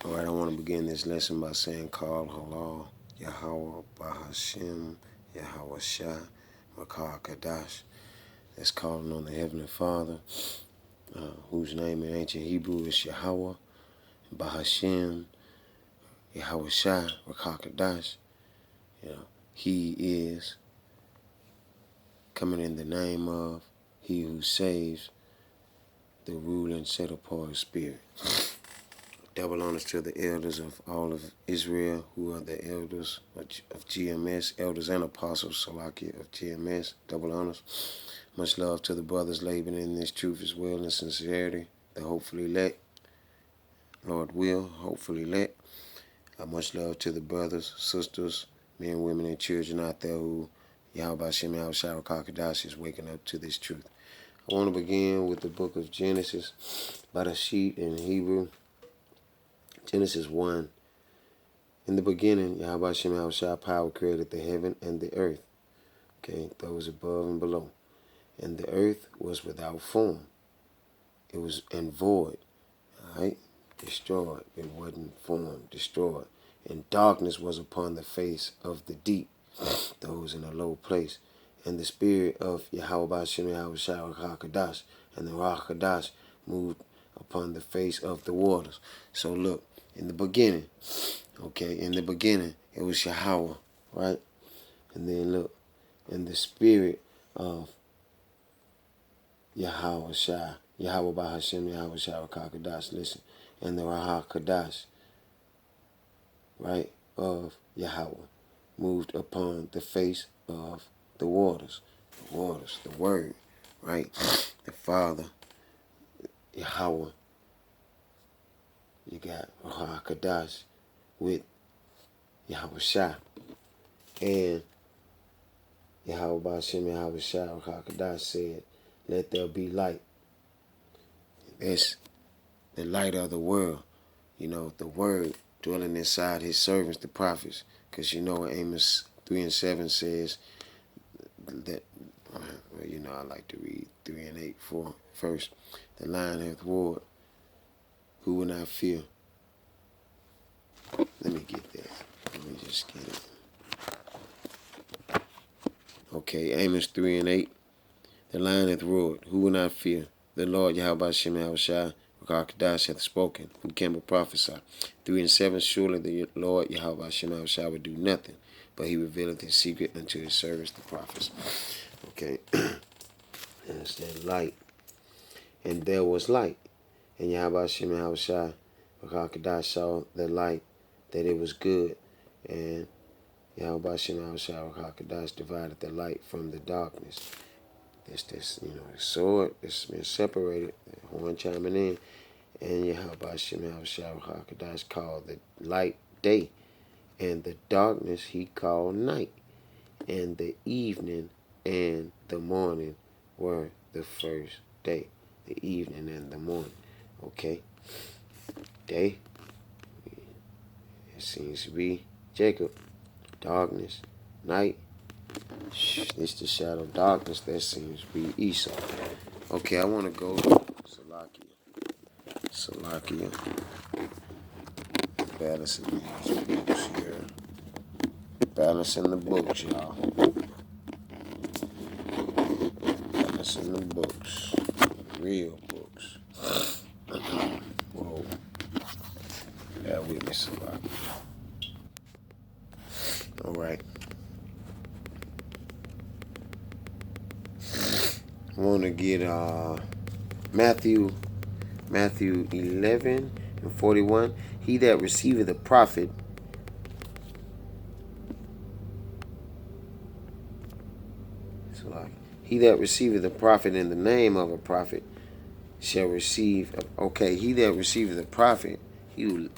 All right, I want to begin this lesson by saying, Call Halal, Yahweh, Bahashem, Yahweh Shah, Makar Kadash. That's calling on the Heavenly Father, whose name in ancient Hebrew is Yahweh, Bahashem, Yahweh Shah, Makar Kadash. He is coming in the name of He who saves, the ruling set apart spirit. Double honors to the elders of all of Israel, who are the elders of GMS, elders and apostles, Salakia of GMS. Double honors. Much love to the brothers laboring in this truth as well and sincerity. The hopefully let, Lord will, hopefully let. Much love to the brothers, sisters, men, women, and children out there who Yahweh Shem Yahweh Shara Kakadash is waking up to this truth. I want to begin with the book of Genesis, Barashit in Hebrew. Genesis 1. In the beginning, Yahweh Shem Yahweh Shah power created the heaven and the earth. Okay, those above and below. And the earth was without form. It was and void. Alright? Destroyed. It wasn't formed, destroyed. And darkness was upon the face of the deep. Those in a low place. And the spirit of Yahweh Shem Yahweh Shah HaKadash and the Ruach Kadash moved upon the face of the waters. So look, in the beginning, it was Yahweh, right? And then look, in the spirit of Yahweh Shah, Yahweh Bahashem, Yahweh Shah Kadash, listen, and the Ruach Kadash, right, of Yahweh moved upon the face of the waters, the Word, right? The Father, Yahweh. You got Ruach Kadash with Yahweh Shah. And Yahweh Ba'ashem Yahweh Shah Ruach Kadash said, let there be light. That's the light of the world. The Word dwelling inside His servants, the prophets. Because Amos 3 and 7 says that, I like to read 3 and 8 first. The lion hath roared. Who will not fear? Let me get that. Let me just get it. Okay, Amos 3 and 8. The lion hath roared. Who will not fear? The Lord Yahweh Shem Yahweh Shah Kadash hath spoken. Who can but prophesy? 3 and 7. Surely the Lord Yahweh Shem Yahweh Shah will do nothing, but He revealeth His secret unto His servants, the prophets. Okay. And it said light. And there was light. And Yahweh Shem Yahweh Shah Kadash saw the light, that it was good. And Yahweh Shem Yahweh Shah Kadash divided the light from the darkness. This the sword that's been separated, the horn chiming in, and Yahweh Shem Yahweh Shah Kadash called the light day, and the darkness He called night, and the evening and the morning were the first day. The evening and the morning. Okay. Day. It seems to be Jacob. Darkness. Night. It's the shadow of darkness. That seems to be Esau. Okay, I want to go Salakia. Balancing these books here. Balancing the books, y'all. Balancing the books. Real books. Whoa. Bear with me, Salakia. All right. I want to get Matthew 11 and 41. He that receiveth a prophet he that receiveth a prophet in the name of a prophet shall receive. He that receiveth a prophet, the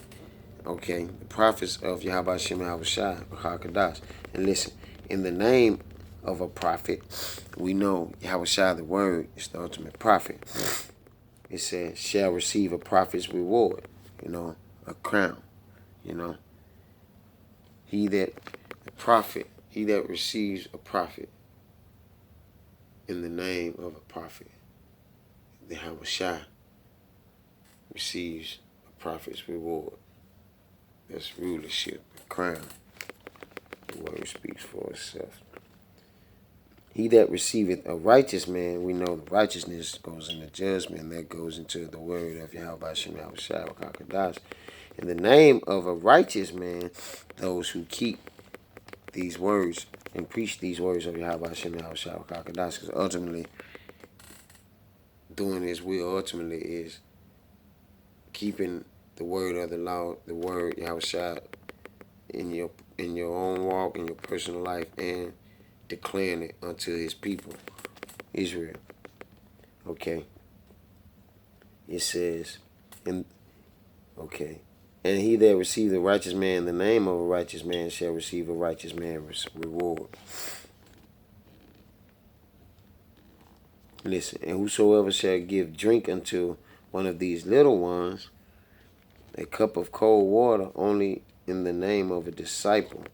prophets of Yahweh Shem Yahweh Shah HaKadash. And listen, in the name of a prophet, we know Yahweh Shah, the Word, is the ultimate prophet. It says, shall receive a prophet's reward, a crown, He that receives a prophet in the name of a prophet, the Yahweh Shah receives a prophet's reward. That's rulership, crown. The word speaks for itself. He that receiveth a righteous man, we know the righteousness goes into judgment, that goes into the word of Yahweh Shem Yahushua Kakadash. In the name of a righteous man, those who keep these words and preach these words of Yahweh Shem Yahushua Kakadash, because ultimately, doing his will ultimately is keeping the word of the law, the word Yahushua in your own walk, in your personal life, and declaring it unto his people, Israel. Okay. It says, and okay, and he that received a righteous man, the name of a righteous man shall receive a righteous man's reward. Listen, and whosoever shall give drink unto one of these little ones, a cup of cold water, only in the name of a disciple,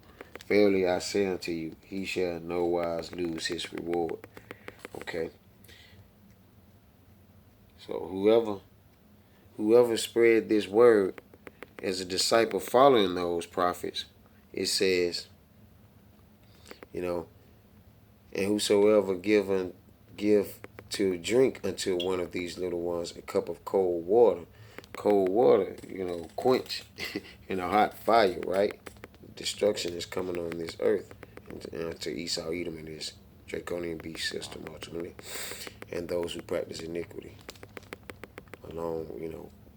verily I say unto you, he shall no wise lose his reward. Okay. So whoever spread this word as a disciple following those prophets, it says, you know, and whosoever give to drink unto one of these little ones a cup of cold water, quench in a hot fire, right? Destruction is coming on this earth, and to Esau, Edom, and his draconian beast system ultimately, and those who practice iniquity, along,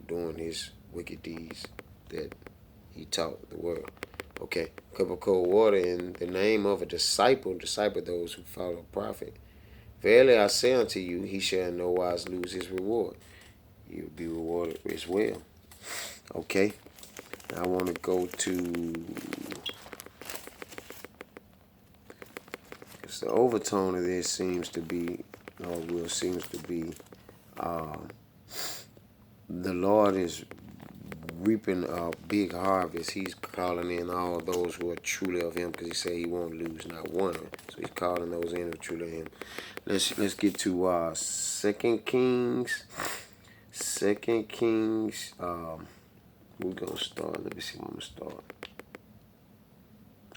doing his wicked deeds that he taught the world. Okay, cup of cold water in the name of a disciple those who follow a prophet. Verily I say unto you, he shall in no wise lose his reward. You'll be rewarded as well. Okay, I want to go to, because the overtone of this seems to be, the Lord is reaping a big harvest. He's calling in all those who are truly of him, because he said he won't lose not one. So he's calling those in who are truly of him. Let's get to 2 Kings. 2 Kings. We're gonna start. Let me see where I'm gonna start.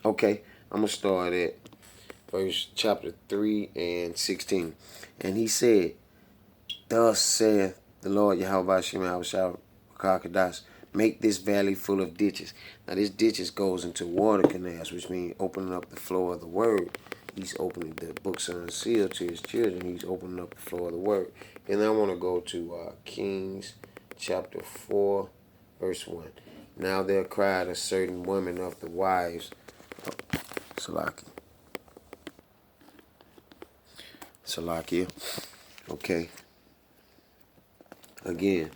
Okay, I'm gonna start at verse chapter 3 and 16. And he said, thus saith the Lord Yahweh Shem Yahushua Kakadash, make this valley full of ditches. Now this ditches goes into water canals, which means opening up the flow of the word. He's opening the books unsealed to his children. He's opening up the flow of the word. And I want to go to Kings chapter 4, verse 1. Now there cried a certain woman of the wives of Salakia. Okay. Again.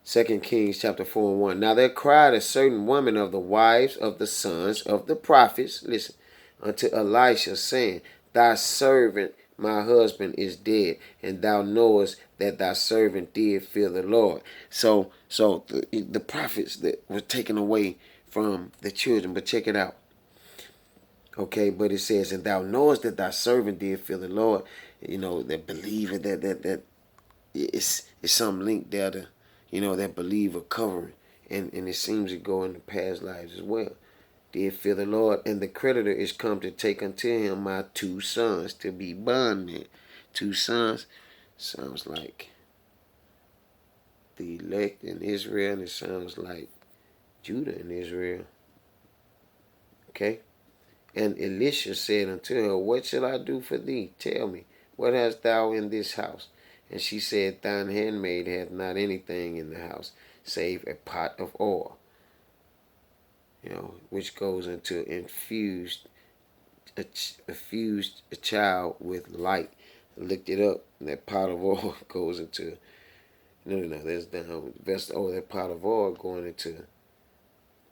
2 Kings chapter 4 and 1. Now there cried a certain woman of the wives of the sons of the prophets, listen, unto Elisha, saying, thy servant, my husband, is dead, and thou knowest that thy servant did fear the Lord. So the prophets that were taken away from the children, but check it out. Okay, but it says, and thou knowest that thy servant did fear the Lord. That believer, that it's some link there to, that believer covering. And it seems to go in the past lives as well. Did fear the Lord, and the creditor is come to take unto him my 2 sons to be bondmen. 2 sons sounds like the elect in Israel, and it sounds like Judah in Israel. Okay? And Elisha said unto her, what shall I do for thee? Tell me, what hast thou in this house? And she said, thine handmaid hath not anything in the house, save a pot of oil, which goes into infused a child with light. I looked it up, and that pot of oil goes into, there's the vessel, that pot of oil going into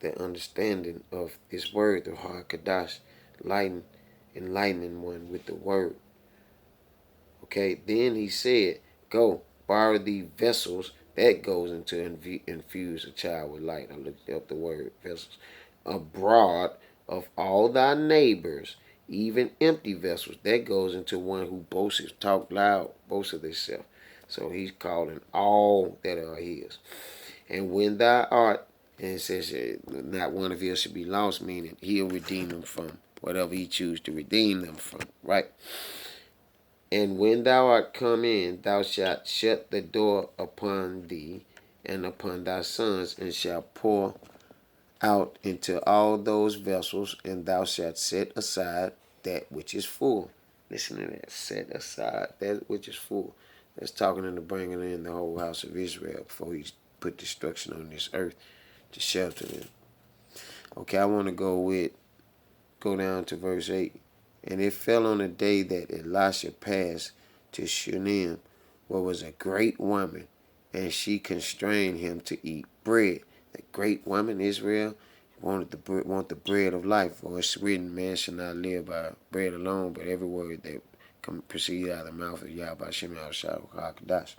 the understanding of this word, the Har Kadash, enlightening one with the word. Okay, then he said, go, borrow thee vessels. That goes into infuse a child with light. I looked up the word vessels. Abroad of all thy neighbors, even empty vessels. That goes into one who boasts, talk loud, boasts of himself. So he's calling all that are his. And when thou art And it says not one of you should be lost, meaning he'll redeem them from whatever he chooses to redeem them from, right? And when thou art come in, thou shalt shut the door upon thee and upon thy sons, and shalt pour out into all those vessels, and thou shalt set aside that which is full. Listen to that. Set aside that which is full. That's talking into bringing in the whole house of Israel before he put destruction on this earth to shelter them. Okay, I want to go down to verse 8. And it fell on the day that Elisha passed to Shunem, where was a great woman, and she constrained him to eat bread. The great woman, Israel, want the bread of life. For it's written, man shall not live by bread alone, but every word that proceed out of the mouth of Yahweh Shem HaKadosh.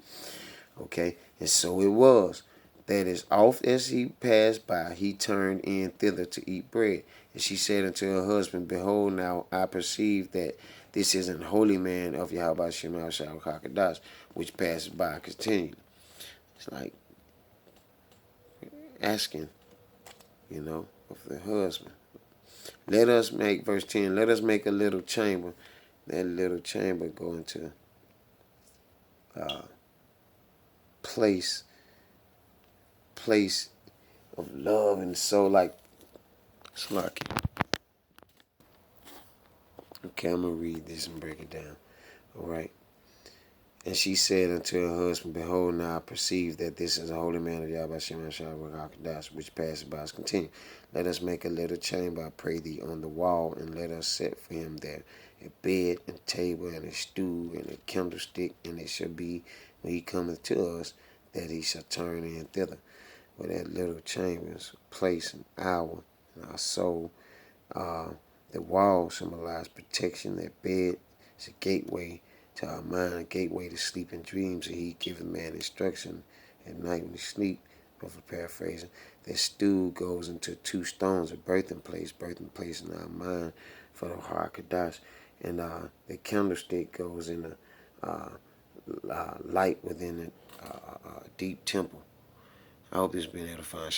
Okay, and so it was that as oft as he passed by, he turned in thither to eat bread. And she said unto her husband, Behold, now I perceive that this is an holy man of Yahweh Shem HaKadosh, which passes by continually. It's like asking, of the husband. Let us make, verse 10, let us make a little chamber. That little chamber go into place of love and soul, like Slucky. Okay, I'm going to read this and break it down. All right. And she said unto her husband, Behold, now I perceive that this is a holy man of Yahweh Shem HaKadosh, which passes by us. Continue. Let us make a little chamber, I pray thee, on the wall, and let us set for him there a bed and table and a stool and a candlestick, and it shall be when he cometh to us that he shall turn in thither. But that little chamber is a place, an hour in our soul. The wall symbolizes protection. That bed is a gateway to our mind, a gateway to sleep and dreams. And he giveth man instruction at night when he sleep. But for paraphrasing, that stool goes into two stones, a birthing place in our mind for the Harakadosh. And the candlestick goes in the light within a deep temple. I hope this has been edifying.